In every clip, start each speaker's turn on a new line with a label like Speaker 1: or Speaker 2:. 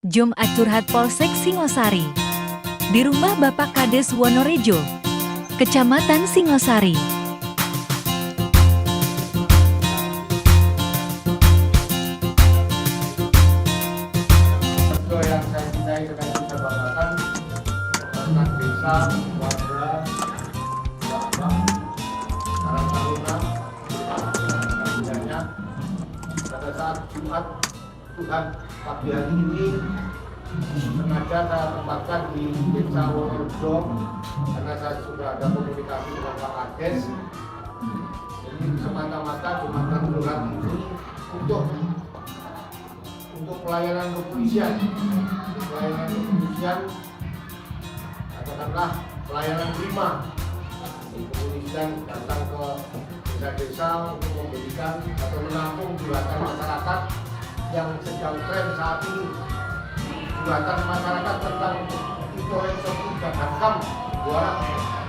Speaker 1: Jumat Curhat Polsek Singosari. Di rumah Bapak Kades Wonorejo, Kecamatan Singosari.
Speaker 2: Yang saya cintai dengan kita banggakan, anak desa, warga, bapak, Karang Taruna, dan pada saat Jumat Tuhan pagi hari ini sengaja saya tempatkan di Desa Wonorejo karena saya sudah ada komunikasi dengan Pak Kades. Jadi semata-mata Jumatan Curhat ini untuk pelayanan kepolisian, katakanlah pelayanan prima. Kepolisian datang ke desa-desa untuk memberikan atau menampung curhatan masyarakat yang sedang tren saat ini. Curhatan masyarakat tentang intoleransi dan hakam juara,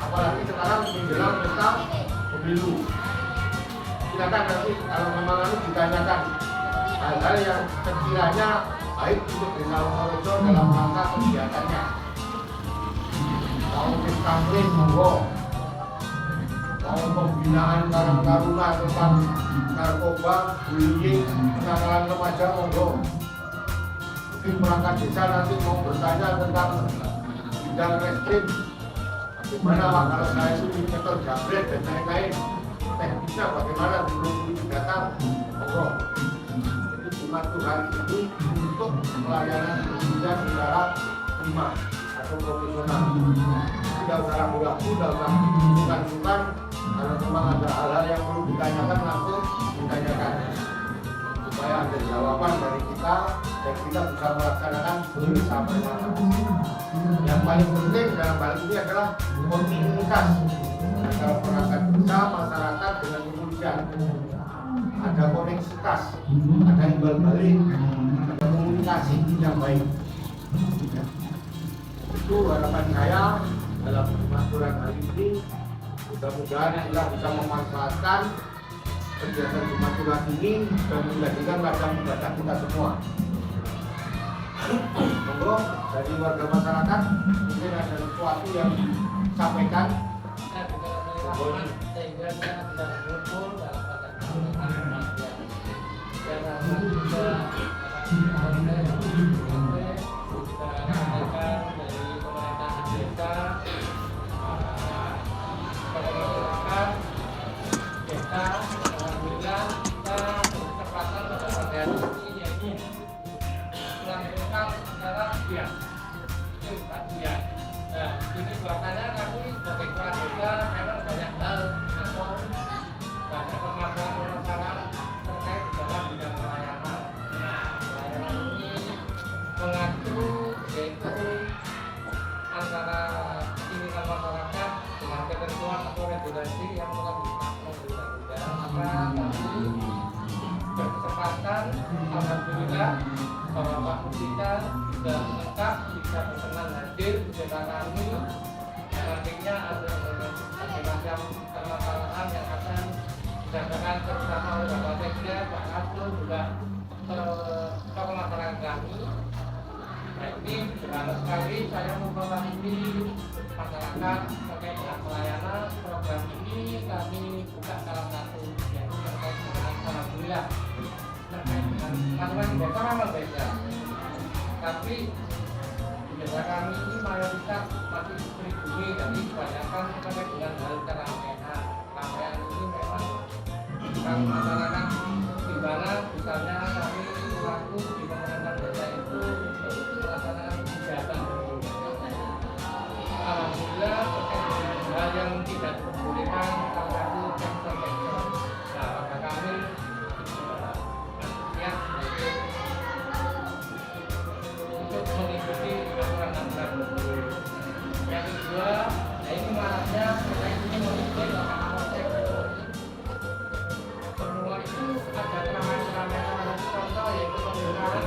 Speaker 2: apalagi sekarang menjelang pesta pemilu. Silakan nanti kalau memang harus ditanyakan hal-hal yang sekiranya baik untuk Desa Wonorejo dalam rangka kegiatannya. Mau kampanye monggo, mau pembinaan Karang Taruna tentang narkoba, bullying, penanggalan remaja monggo. Mungkin perangkat desa nanti mau bertanya tentang bidang reskrim, bagaimana Pak kalau saya itu inspektor jabret dan lain-lain, teknisnya bagaimana belum datang monggo. Jumat Tuhan ini untuk pelayanan kepolisian secara prima atau profesional. Tidak usah ragu-ragu, tidak usah bukan-bukan. Kalau memang ada hal-hal yang perlu ditanyakan, langsung ditanyakan supaya ada jawaban dari kita dan kita bisa melaksanakan bersama-sama. Yang paling penting dalam hal ini adalah kontinuitas antara perangkat desa, masyarakat dengan kepolisian. Ada koneksitas, ada imbal balik, ada komunikasi yang baik. Itu harapan saya dalam Jumat Curhat hari ini. Mudah-mudahan kita bisa memanfaatkan kegiatan Jumat Curhat ini dan menjadikan ladang ibadah kita semua. Monggo dari warga masyarakat mungkin ada sesuatu yang disampaikan.
Speaker 3: Sehingga saya tidak berkumpul dalam ini buatannya kami sebagai keluarga memang banyak hal atau banyak permasalahan terkait dalam bidang pelayanan. Pelayanan ini mengacu yaitu antara inginan masyarakat dengan ketentuan atau regulasi yang telah ditetapkan di undang-undang. Maka kami berkesempatan, alhamdulillah, bahwa Pak Mustika sudah lengkap bisa berkenan hadir di desa kami. Yang nantinya ada berbagai macam permasalahan yang akan dirasakan bersama oleh Bapak Sekda, Pak Abdul, juga tokoh masyarakat kami. Nah, ini sederhana sekali saya memperoleh masyarakat terkait dengan pelayanan. Program ini kami buka salah satu yaitu terkait dengan alhamdulillah terkait dengan masing-masing desa memang beda, tapi di desa kami ini mayoritas masih pribumi, jadi kebanyakan terkait dengan hal keramaian. Keramaian ini memang kami masyarakat di mana misalnya kami selaku di pemerintahan desa itu untuk melaksanakan kegiatan. Alhamdulillah terkait dengan hal yang tidak diperbolehkan salah satu campur-campur. Nah, maka kami siap untuk mengikuti aturan-aturan. Yang kedua, ini maraknya terkait ini mengikuti Kapolsek. Semua itu ada keramaian-keramaian contoh yaitu penggunaan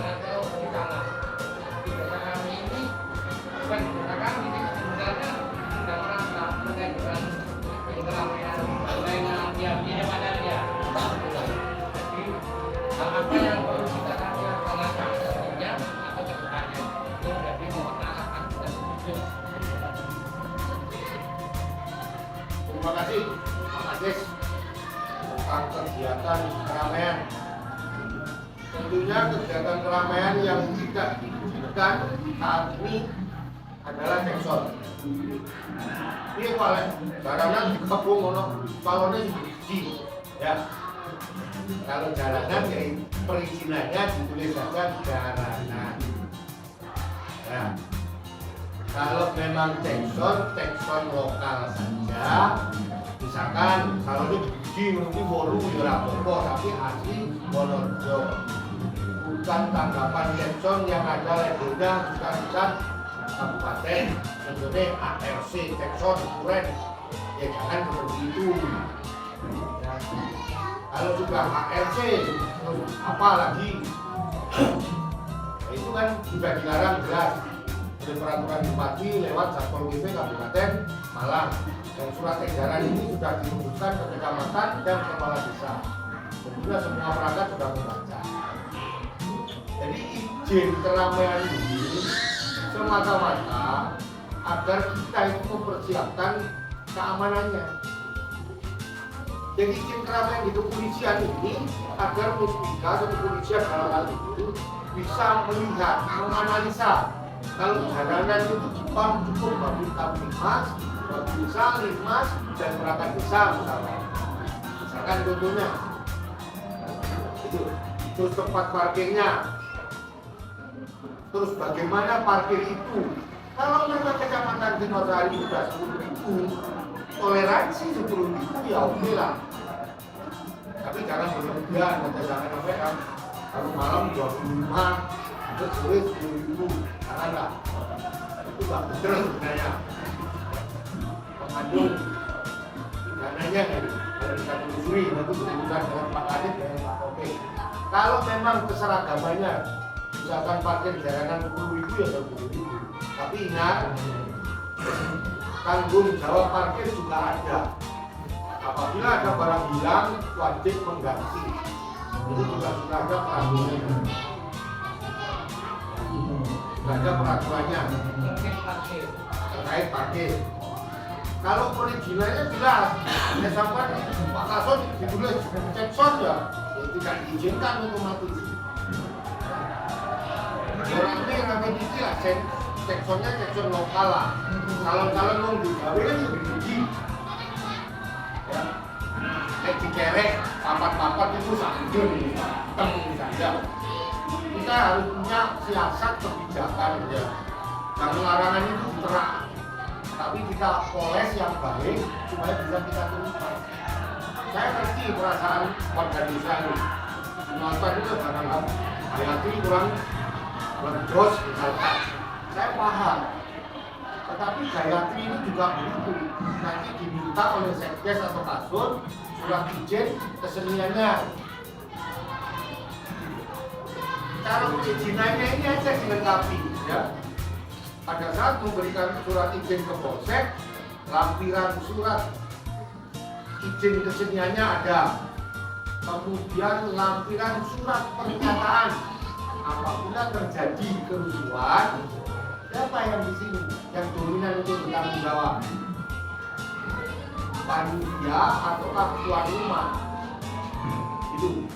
Speaker 2: Terima kasih Pak Kades tentang kegiatan keramaian. Tentunya kegiatan keramaian yang tidak diinginkan saat ini adalah seksual. Ini paling jalanan dikepung ono palonnya dicuci ya. Kalau jalanan ya perizinannya ditulis saja jalanan. Ya. Kalau memang tekson lokal saja. Misalkan kalau itu dicuci mungkin bolu ya apa tapi asli Wonorejo. Bukan tanggapan tekson yang ada labelnya bukan kabupaten, contohnya ARC, tekson, kuren, ya jangan seperti itu. Ya. Kalau sudah ARC, terus apa lagi? Itu kan sudah dilarang jelas oleh peraturan bupati lewat Satpol PP Kabupaten Malang. Dan surat edaran ini sudah dirumuskan ke kecamatan dan kepala desa. Tentunya semua perangkat sudah membaca. Jadi izin keramaian ini semata-mata agar kita itu mempersiapkan keamanannya. Jadi izin keramaian di kepolisian ini agar Muspika atau kepolisian dalam hal itu bisa melihat, menganalisa kalau jalanan itu cukup bagi Kapolres, bagi desa, Linmas, dan perangkat desa misalnya. Misalkan contohnya itu, terus tempat parkirnya. Terus bagaimana parkir itu? Kalau memang kecamatan Sinosari sudah 10.000, toleransi 10.000 ya oke lah. Tapi jangan berlebihan, jangan sampai kan kalau malam 25, terus sore 10.000, janganlah. Itu nggak benar sebenarnya. Mengandung dananya kan, kalau kita telusuri nanti berurusan dengan Pak Kadis dan Pak Kope. Kalau memang keseragamannya misalkan parkir jalanan 10.000 ya 10.000. Tapi ingat, tanggung jawab parkir juga ada. Apabila ada barang hilang, wajib mengganti. Itu juga sudah ada peraturannya. Sudah ada peraturannya terkait parkir. Kalau perizinannya jelas, ya sampai Pak Kason ditulis cekson ya tidak diizinkan otomatis. Rame dikit lah, teksonnya tekson lokal lah. Kalau mau digawe kan lebih tinggi. Ya, dikerek, papat-papat itu sanggul, teng saja. Kita harus punya siasat kebijakan ya. Jangan larangan itu terang, tapi kita poles yang baik supaya bisa kita teruskan. Saya ngerti perasaan warga desa ini. Penonton itu kadang-kadang hati kurang berdos misalkan, saya paham. Tetapi Gayatri ini juga begitu. Nanti diminta oleh Sekdes atau Kasur surat izin keseniannya. Cara perizinannya ini aja dilengkapi, ya. Pada saat memberikan surat izin ke Polsek, lampiran surat izin keseniannya ada. Kemudian lampiran surat pernyataan apabila terjadi kerusuhan, siapa yang di sini yang dominan untuk bertanggung jawab? Panitia atau tuan rumah? Itu.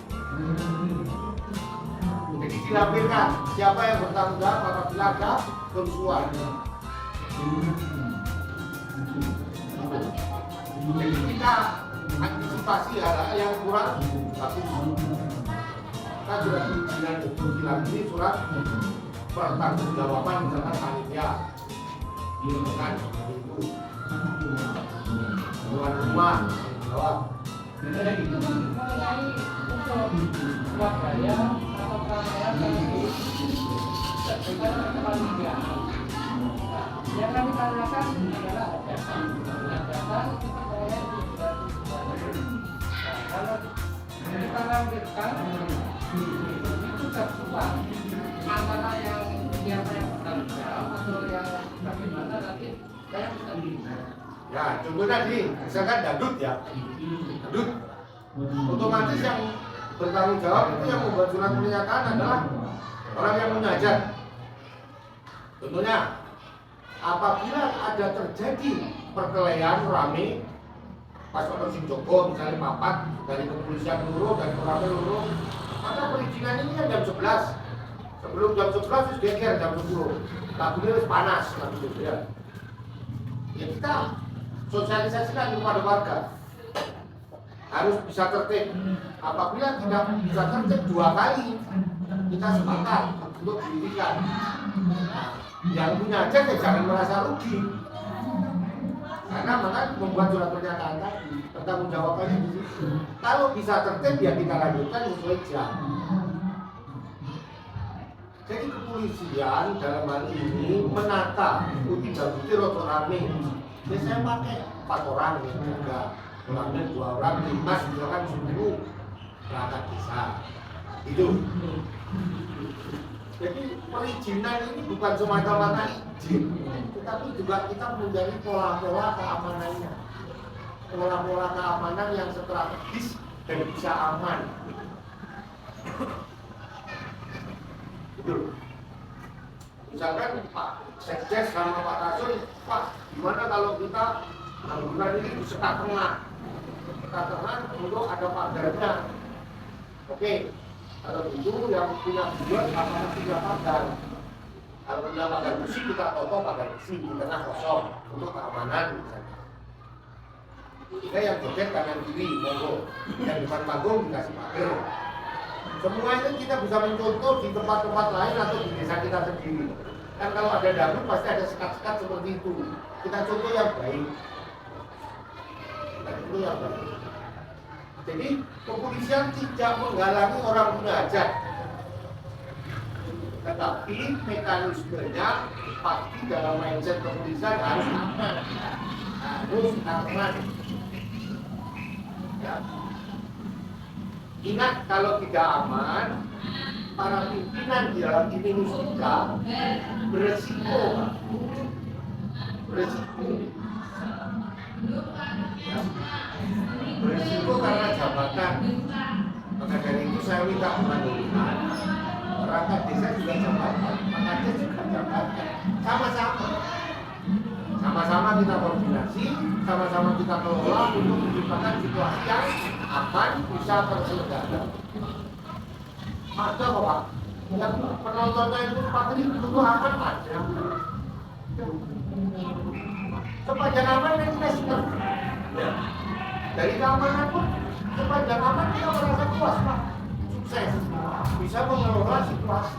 Speaker 2: Jadi dilampirkan siapa yang bertanggung jawab apabila ada kerusuhan. Jadi kita antisipasi hal-hal yang kurang bagus. Kita sudah bilang ini surat pertanggungjawaban misalkan panitia, kan itu tuan rumah jawab.
Speaker 3: Itu mengenai untuk Surabaya atau keramaian bagi panitia. Yang kami tanyakan adalah hajatan. Hajatan kalau kita lampirkan itu tersuap antara yang siapa yang bertanggung jawab atau yang bagaimana nanti saya bisa dilihat.
Speaker 2: Ya, contoh tadi, misalkan dangdut ya, dangdut, otomatis yang bertanggung jawab itu yang membuat surat pernyataan adalah orang yang mengajar. Contohnya, apabila ada terjadi perkelahian rame pas ono sing Joko misalnya papat dari kepolisian loro dari Koramil loro, maka perizinan ini kan jam 11. Sebelum jam 11 wis geger jam 10. Lagunya wis panas lagu itu ya. Ya kita sosialisasikan kepada warga harus bisa tertib. Apabila tidak bisa tertib 2 kali, kita sepakat untuk didirikan. Yang punya aja jangan merasa rugi. Karena maka membuat surat pernyataan tadi bertanggung jawabannya di situ. Kalau bisa tertib ya kita lanjutkan sesuai jam. Jadi kepolisian dalam hal ini menata putih roto rame. Jadi saya pakai 4 orang ya, enggak orangnya 2 orang, 5 misalkan 10 perangkat desa. Itu. Jadi perizinan ini bukan semata-mata izin, tetapi juga kita mencari pola-pola keamanannya, pola-pola keamanan yang strategis dan bisa aman. Betul. Misalkan Pak Sekdes sama Pak Kasul, Pak, gimana kalau kita bangunan ini di sekat tengah untuk ada pagarnya? Oke. Kalau itu yang punya buat apa punya pagar. Kalau punya pagar besi kita potong pagar besi di tengah kosong untuk keamanan misalnya. Kita yang joget kanan kiri monggo, yang depan panggung dikasih pagar. Semua itu kita bisa mencontoh di tempat-tempat lain atau di desa kita sendiri. Kan kalau ada dapur pasti ada sekat-sekat seperti itu. Kita contoh yang baik. Kita contoh yang baik. Jadi kepolisian tidak menghalangi orang punya hajat, tetapi mekanismenya pasti dalam mindset kepolisian harus aman, harus aman. Ya. Ingat kalau tidak aman, para pimpinan di dalam Indonesia beresiko, beresiko. Ya. Berisiko karena jabatan. Maka dari itu saya minta pengaduan. Perangkat desa juga jabatan, makanya juga jabatan. Sama-sama kita koordinasi, sama-sama kita kelola untuk menciptakan situasi yang aman bisa terselenggara. Ada kok Pak, yang penontonnya itu 4.000 itu aman ada. Sepanjang aman yang kita dari keamanan pun sepanjang aman kita merasa puas Pak, sukses, bisa mengelola situasi.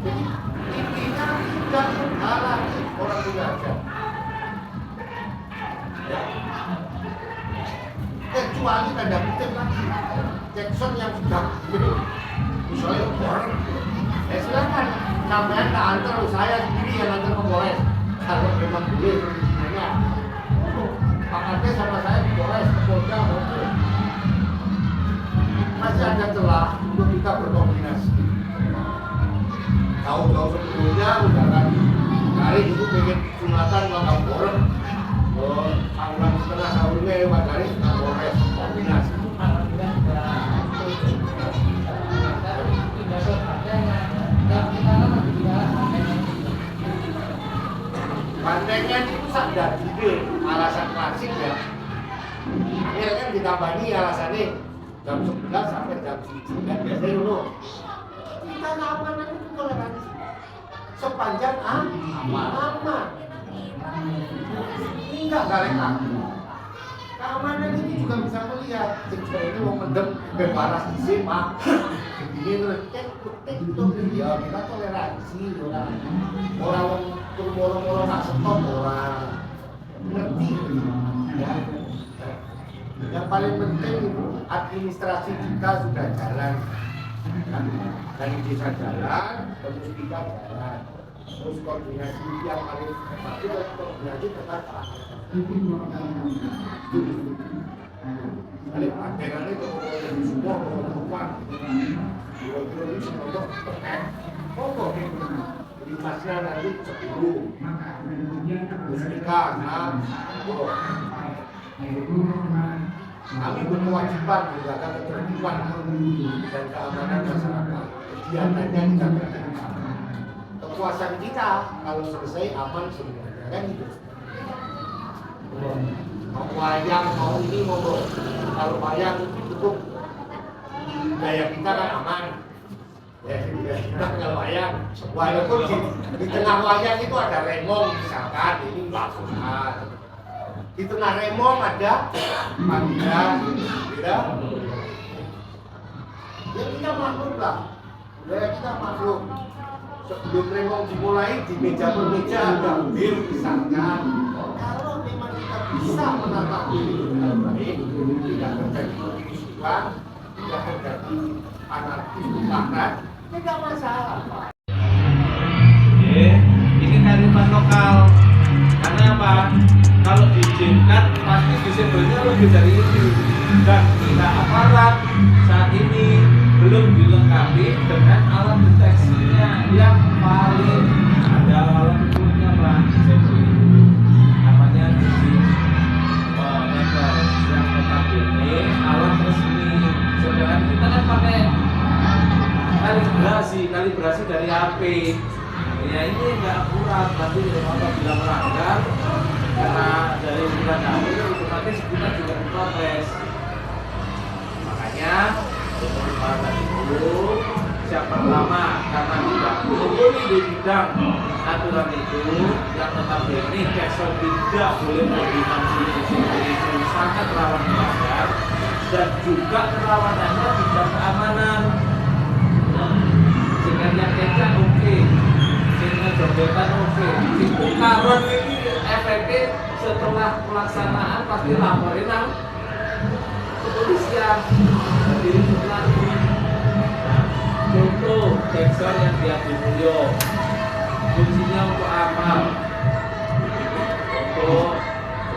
Speaker 2: Jadi intinya tidak menghalangi orang punya hajat. Ya. Kecuali tanda kutip lagi, Jackson yang sudah misalnya orang, silakan sampean tak antar saya sendiri yang antar ke Polres. Kalau memang boleh sebenarnya. Pak Ade sama saya di Polres, ke Polda maupun masih ada celah untuk kita berkoordinasi. Jauh-jauh sebelumnya misalkan hari itu pengen sunatan makan boreng, sahuran setengah sahurnya Pak Dari ke Polres koordinasi. Bantengnya itu sadar juga alasan klasik ya. Akhirnya kan ditambani alasannya jam 11 sampai jam 7 kan biasanya dulu. Kita keamanan itu toleransi. Sepanjang aman. Ini enggak galak. Keamanan ini juga bisa melihat jika ini mau mendem bebaras di sini Pak. Begini terus itu ya kita toleransi orang moro-moro tak stop orang ngerti ya. Yang paling penting itu administrasi kita sudah jalan kan? Dari desa jalan terus kita jalan terus koordinasi yang paling pasti koordinasi tetap balik akhirnya itu semua perempuan kira-kira ini semua kok masnya nanti 10 terus nikah kami berkewajiban menjaga ketertiban dan keamanan masyarakat. Kegiatannya kita berjalan. Kepuasan kita kalau selesai aman semuanya kan itu. Mau wayang, mau ini, mau kalau wayang itu cukup budaya kita kan aman. Ya, budaya kita kalau wayang, walaupun di tengah wayang itu ada remong misalkan, ini lakukan. Di tengah remong ada panggilan, tidak? Ya kita maklum lah, budaya kita maklum. Sebelum remong dimulai di meja per meja ada bir misalkan. Kalau memang kita bisa menata diri dengan baik, tidak terjadi permusuhan, tidak terjadi anarkis bahkan, tidak masalah.
Speaker 3: Ini kearifan lokal. Karena apa? Kalau diizinkan pasti disebutnya lebih dari itu. Dan pihak aparat saat ini belum dilengkapi dengan alat deteksinya yang paling ada alat ukurnya Pak. Namanya meter yang notabene alat resmi. Sedangkan kita kan pakai kalibrasi dari HP. Ya ini enggak akurat, nanti apabila melanggar karena dari ukuran HP otomatis kita juga diprotes. Makanya untuk para itu siapa pertama karena tidak mumpuni di bidang aturan itu yang notabene Kepsol tidak boleh koordinasi itu sangat rawan melanggar dan juga kerawanannya bidang keamanan. Sehingga yang kencang oke, sehingga jogetan oke. Kawan ini efektif setelah pelaksanaan pasti laporin nang kepolisian. Jadi lagi. Contoh Kepsol yang di Mulyo, fungsinya untuk apa? Untuk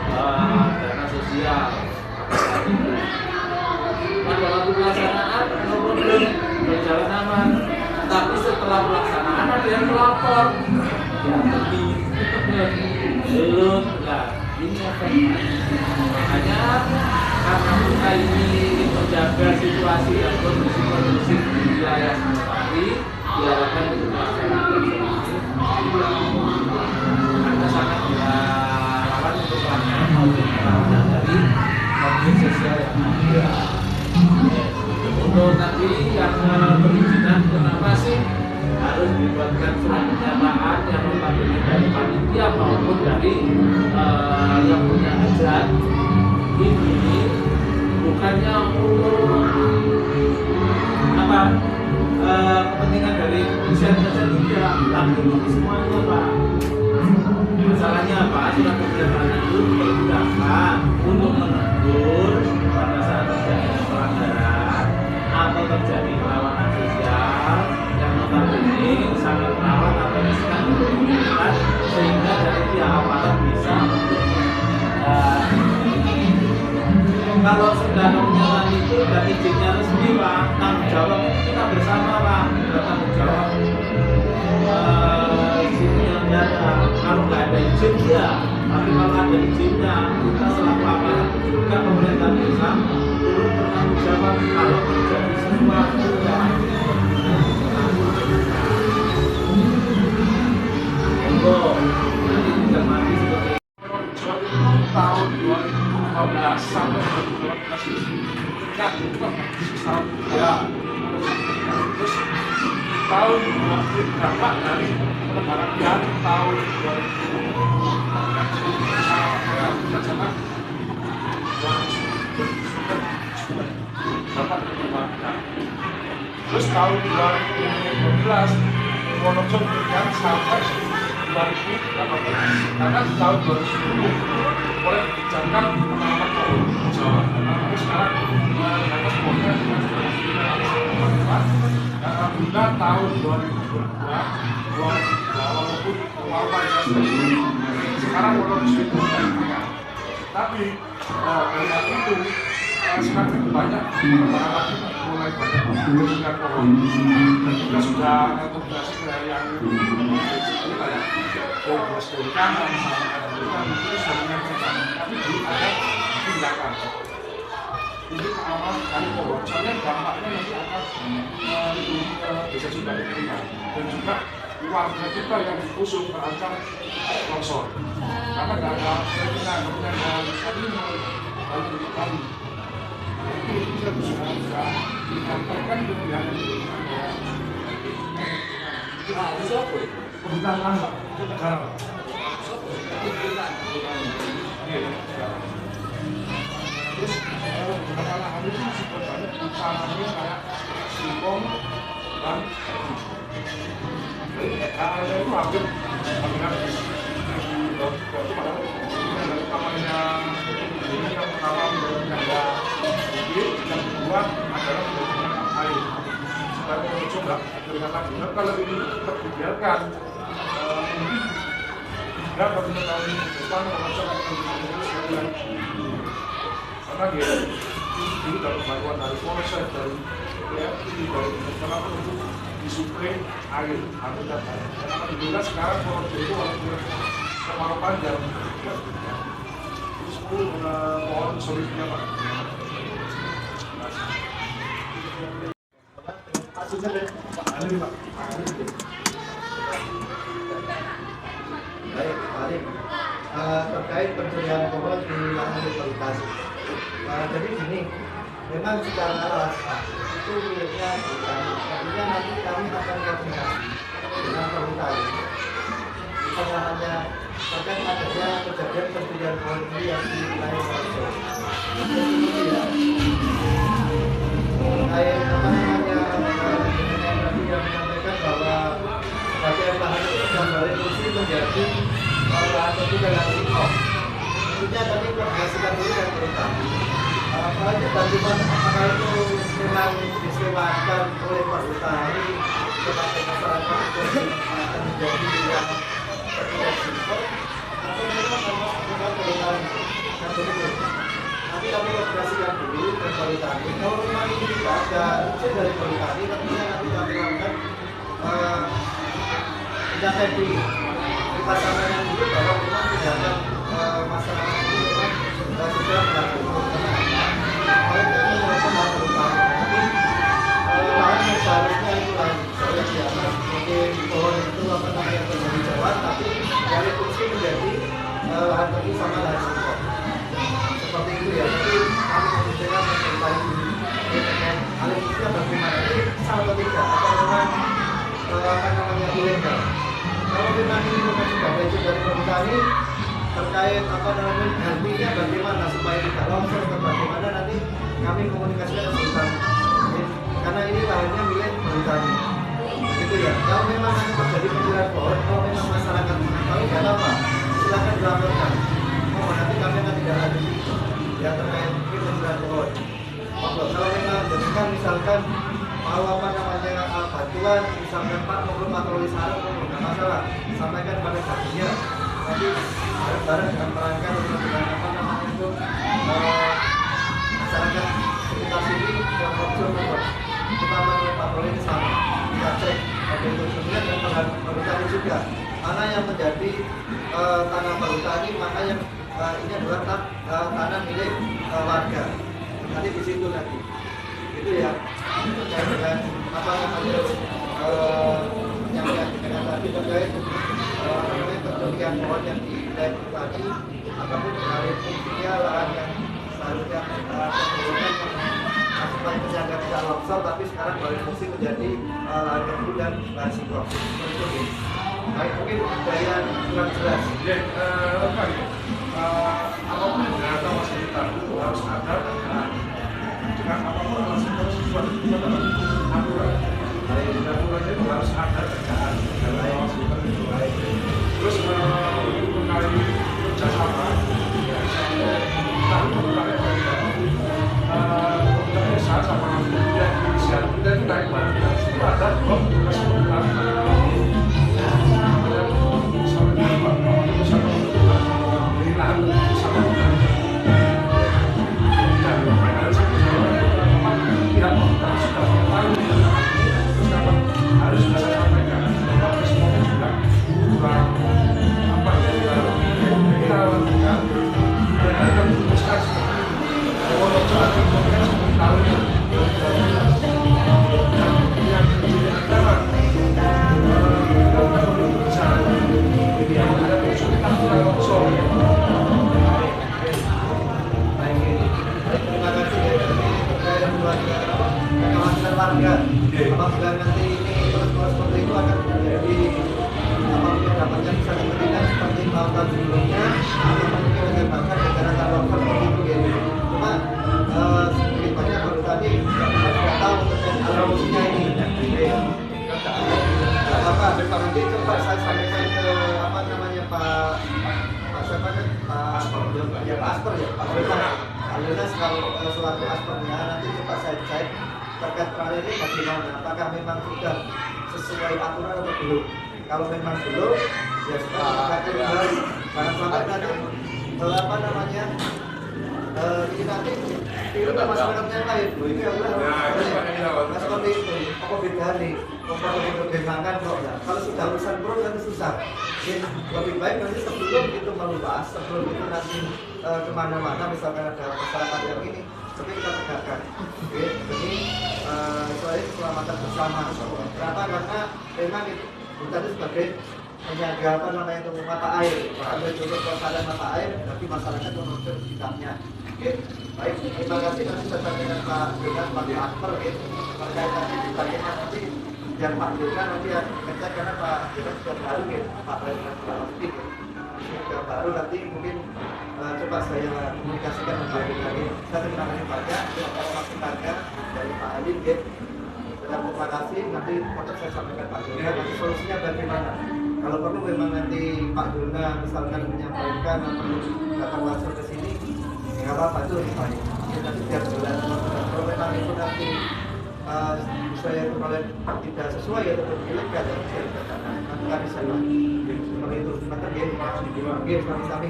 Speaker 3: dana sosial. Pada waktu pelaksanaan belum berjalan aman. Tapi setelah pelaksanaan ada yang melapor ya belum nah ini efeknya. Makanya karena kita ini menjaga situasi dan kondisi di wilayah Singosari diharapkan untuk melaksanakan karena sangat dilawan untuk pelaksanaan maupun perawatan dari konflik sosial yang ada. Untuk tadi yang perizinan kenapa sih harus dibuatkan surat pernyataan yang notabene dari panitia maupun dari yang punya hajat ini bukannya untuk apa kepentingan dari kepolisian saja tidak, tapi untuk semuanya Pak. Masalahnya apa? Surat pernyataan itu digunakan untuk menegur pada saat terjadi pelanggaran atau terjadi perlawanan sosial yang notabene sangat rawan atau riskan diberikan sehingga dari pihak aparat bisa kalau sudah pernyataan itu dan izinnya resmi Pak, tanggung jawab kita bersama Pak, tanggung jawab si penyelenggara. Kalau nggak ada izin ya, tapi kalau ada izinnya kita selaku aparat juga pemerintah desa turut bertanggung jawab kalau terjadi sesuatu yang nanti dicermati seperti
Speaker 2: Tahun 2015 sampai 2018 kan ya. Terus tahun 2000 berapa dari lebaran tahun 2000 terus tahun 2012 Wonosobo diberikan sampai 2018 karena di tahun 2010 mulai dikerjakan penanaman pohon Jawa. Tapi sekarang mendapat pohonnya alhamdulillah tahun 2022 walaupun sekarang Wonosobo sudah tapi dari hal itu semakin banyak masyarakat mulai banyak menghubungkan pohon dan kita sudah komunikasi dengan yang kayak Polres Kanan sama Kanan itu sudah menyampaikan tapi belum ada tindakan ini awal kali pohon soalnya dampaknya nanti akan itu bisa juga diterima dan juga warga kita yang diusung terancam longsor. karena nggak ada yang tadi mau balik kali. Itu kita bisa disampaikan ke pihak yang kebutuhan anak negara. Terus beberapa lahan itu sebenarnya utamanya kayak singkong dan ada itu hampir habis. Itu padahal utamanya ini yang pertama menjaga hidup, yang kedua adalah menggunakan air. Supaya pengunjung nggak keringat lagi. Kalau ini tetap dibiarkan, mungkin tidak akan tahun depan mengajar akan menjadi karena dia dulu dapat bantuan dari Polsek, dari PFI, dari kenapa untuk disuplai air, habitat air. Dan alhamdulillah sekarang Purworejo itu walaupun kemarau panjang, itu pohon solidnya Pak.
Speaker 4: Baik, Arif. Terkait pencurian pohon di lahan revitalisasi. Jadi gini, memang secara alasan itu miliknya perhutani. Artinya nanti kami akan koordinasi dengan perhutani. Misalnya hanya terkait adanya kejadian pencurian pohon ini yang di wilayah Purworejo. Kemudian terkait apa namanya dengan tadi yang menyampaikan bahwa sebagian lahan itu sudah berfungsi menjadi lahan terbuka dan singkong. Tentunya tadi koordinasikan dulu dan perhutani. Apalagi bantuan apakah itu memang disewakan oleh perhutani kepada masyarakat untuk akan menjadi yang terbuka singkong atau memang harus dengan perhutani. Nah begitu. Nanti kami koordinasikan dulu dengan perhutani. Kalau memang ini tidak ada izin dari perhutani, tentunya nanti kami lakukan intervensi di pasangan dulu bahwa memang tindakan masyarakat ini memang sudah melakukan kalau kita melakukan hal terutama lahan yang seharusnya itu lahan misalnya di atas mungkin pohon itu apa namanya berhijauan tapi dari fungsi menjadi lahan tadi sama lahan singkong seperti itu ya. Jadi kami membutuhkan tentang dengan hal ini bagaimana ini sama atau tidak atau memang apa namanya ilegal. Kalau memang ini bukan sudah izin dari perhutani terkait apa namanya gantinya bagaimana supaya tidak longsor atau bagaimana nanti kami komunikasikan dengan perhutani karena ini lahannya milik perhutani gitu ya. Kalau memang nanti terjadi pencurian pohon, kalau memang masyarakat mengetahui tidak apa silakan dilaporkan. Oh nanti kami akan tidak lanjuti ya terkait pencurian pohon. Kalau memang jadikan misalkan mau apa namanya bantuan misalkan Pak mau patroli sarung nggak masalah sampaikan pada kami nanti bareng-bareng dengan perangkat untuk dengan apa namanya itu masyarakat sekitar sini yang Purworejo kita mengenai patroli ke sana kita cek bagaimana kemudian dan perhutani juga mana yang menjadi tanah perhutani mana yang ini adalah tanah milik warga nanti di situ nanti itu ya terkait dengan apa namanya yang dengan tadi terkait pencurian pohon yang di wilayah tadi ataupun dari fungsinya lahan yang seharusnya sebelumnya supaya menjaga tidak longsor tapi sekarang berfungsi menjadi lahan kebun dan lahan singkong. Baik mungkin daya kurang jelas.
Speaker 2: Ya, apa ya? Apapun yang ada fasilitas itu harus ada dengan apapun alasan harus sesuatu adalah aturan. Aturannya itu harus ada kerjaan dalam fasilitas itu. Terus mengenai kerjasama, kita desa sama yang inisial kita itu naik banget. Itu ada kok keseluruhan.
Speaker 4: nanti coba saya sampaikan ke apa namanya Pak siapa kan Pak Asper ya Pak Lenas kalau selaku Aspernya nanti coba saya cek terkait peralihan ini bagaimana, apakah memang sudah sesuai aturan atau belum. Kalau memang belum, ya sudah kita kembali. Jangan sampai nanti apa namanya ini nanti itu masyarakat yang lain. Ini yang benar. Seperti itu. Apa bedanya? Kalau itu dimakan kok ya. Kalau sudah urusan pro nanti susah. Jadi lebih baik nanti sebelum itu meluas, sebelum itu nanti kemana-mana, misalkan ada masyarakat yang ini, tapi kita tegakkan. Oke, jadi soalnya keselamatan bersama. Kenapa? Karena memang itu tadi sebagai menjaga apa namanya itu mata air. Kalau contoh keadaan mata air, berarti masyarakat menurut sikapnya. Oke, baik. Terima kasih. Nanti saya tanyakan Pak dengan Pak Akbar, terkait nanti bagaimana nanti yang Pak Jonan nanti yang ngecek karena Pak Jonan sudah baru ya, Pak Presiden Politik sudah baru nanti mungkin coba saya komunikasikan dengan Pak Jonan. Saya terima kasih banyak. Kalau masih tanya dari Pak Alin, ya. Terima kasih. Nanti untuk saya sampaikan Pak Jonan. Nanti solusinya bagaimana? Kalau perlu memang nanti Pak Jonan misalkan menyampaikan atau datang langsung ke sini, nggak apa-apa itu lebih baik. Ya, nanti biar jelas. Kalau memang itu nanti saya kemarin tidak sesuai atau ilegal ya saya katakan nanti kami sana seperti itu maka dia sami-sami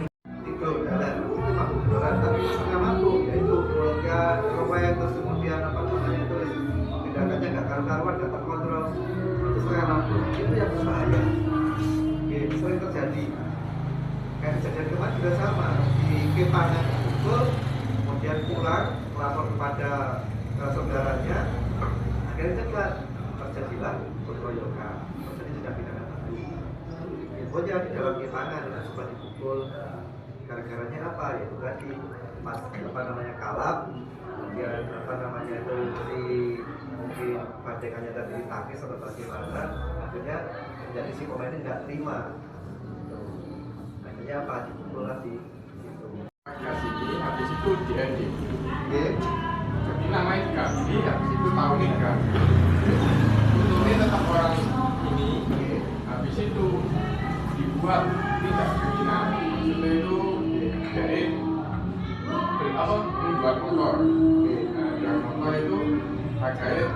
Speaker 4: itu dan itu mampu beneran tapi setengah mampu yaitu keluarga yang terus kemudian apa namanya itu tindakannya nggak karuan nggak terkontrol itu setengah mampu itu yang berbahaya sering terjadi kayak kejadian kemarin juga sama di Kepangan itu kemudian pulang melapor kepada saudaranya akhirnya cepat terjadilah pengeroyokan terjadi tindak pidana baru. Infonya di dalam Kepangan dan sempat dipukul gara-garanya apa ya itu tadi pas apa namanya kalap kemudian apa namanya itu si mungkin padekannya tadi ditangkis atau bagaimana akhirnya menjadi si pemainnya nggak terima akhirnya apa dipukul lagi gitu.
Speaker 5: Sini habis itu di edit.
Speaker 4: Okay.
Speaker 5: Jadi namanya diganti, habis itu tahun nikah. Ini tetap orang ini, habis itu dibuat tidak kriminal. Setelah itu dari apa? Dibuat motor. Nah, dibuat motor itu harganya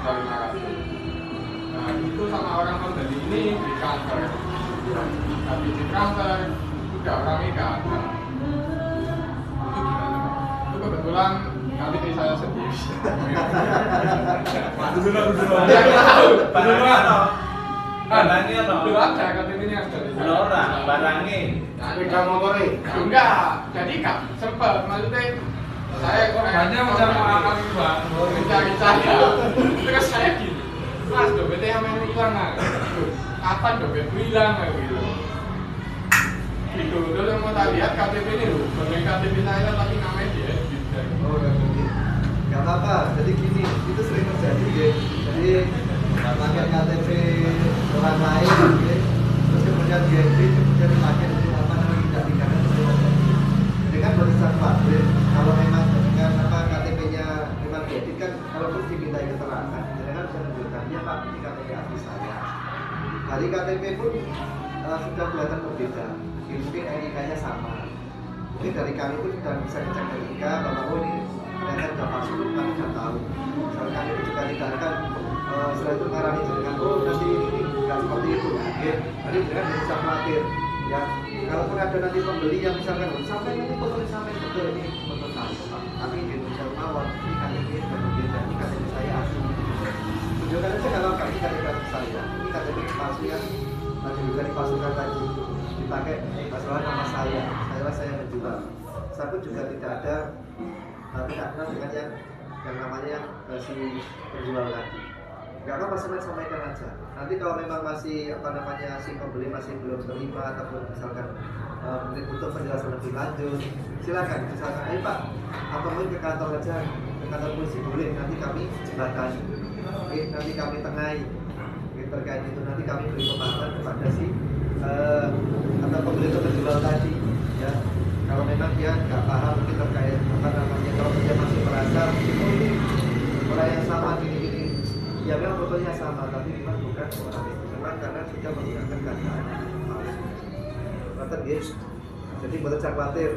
Speaker 5: 1.500.000. Nah, itu sama orang pembeli ini di kantor. Habis di kantor sudah orang nikah. Itu gimana? Itu kebetulan kali ini saya sendiri.
Speaker 6: Barangnya no.
Speaker 5: Dulu ada kali ini yang dari saya.
Speaker 6: Ora, barangnya.
Speaker 2: Sepeda motornya.
Speaker 5: Enggak, jadi kak sempat maksudnya saya
Speaker 6: Banyak macam akan Pak.
Speaker 5: mencari saya. Terus saya gini, Mas dompetnya yang main hilang nggak? Kapan dompetku hilang gitu? Gitu, terus mau tak lihat KTP ini loh, bukan KTP saya tapi namanya dia.
Speaker 4: Oh, nggak apa-apa. Jadi gini, itu sering terjadi ya. Jadi pakai KTP orang lain, ya. Terus kemudian dia kemudian dipakai untuk apa namanya tidak pidana dengan berdasar fakir. Kalau memang dengan apa KTP-nya memang diedit kan, kalau terus diminta keterangan, jangan bisa menunjukkannya Pak ini KTP asli saya. Dari KTP pun sudah kelihatan berbeda. Mungkin NIK-nya sama. Mungkin dari kami pun sudah bisa dicek NIK bahwa oh ini ternyata sudah palsu, kami sudah tahu. Misalkan kami itu juga tidak akan setelah itu ngarani dengan oh nanti ini nggak seperti itu. Ya, jadi jangan bisa khawatir. Ya, kalaupun ada nanti pembeli yang misalkan sampai ini betul sampai betul ini betul saya Pak. Tapi di Indonesia mawar ini KTP dan berbeda. Ini KTP saya asli. Tunjukkan aja kalau ini KTP saya. Ini KTP palsu yang nanti juga dipalsukan tadi. Dipakai masalah nama saya menjual. Saya pun juga tidak ada tidak kenal dengan yang namanya si penjual tadi. Gak apa-apa saya sampaikan aja. Nanti kalau memang masih apa namanya si pembeli masih belum terima ataupun misalkan mungkin butuh penjelasan lebih lanjut, silakan misalkan ayo Pak atau mungkin ke kantor aja ke kantor polisi boleh nanti kami jembatani, nanti kami tengahi terkait itu nanti kami beri pemahaman kepada si atau pembeli atau penjual tadi ya kalau memang dia nggak paham mungkin terkait apa namanya kalau dia masih merasa oh ini orang yang sama gini ya memang fotonya sama tapi memang bukan orang itu memang karena ketika menggunakan keadaan palsu. Kata dia, jadi betul khawatir.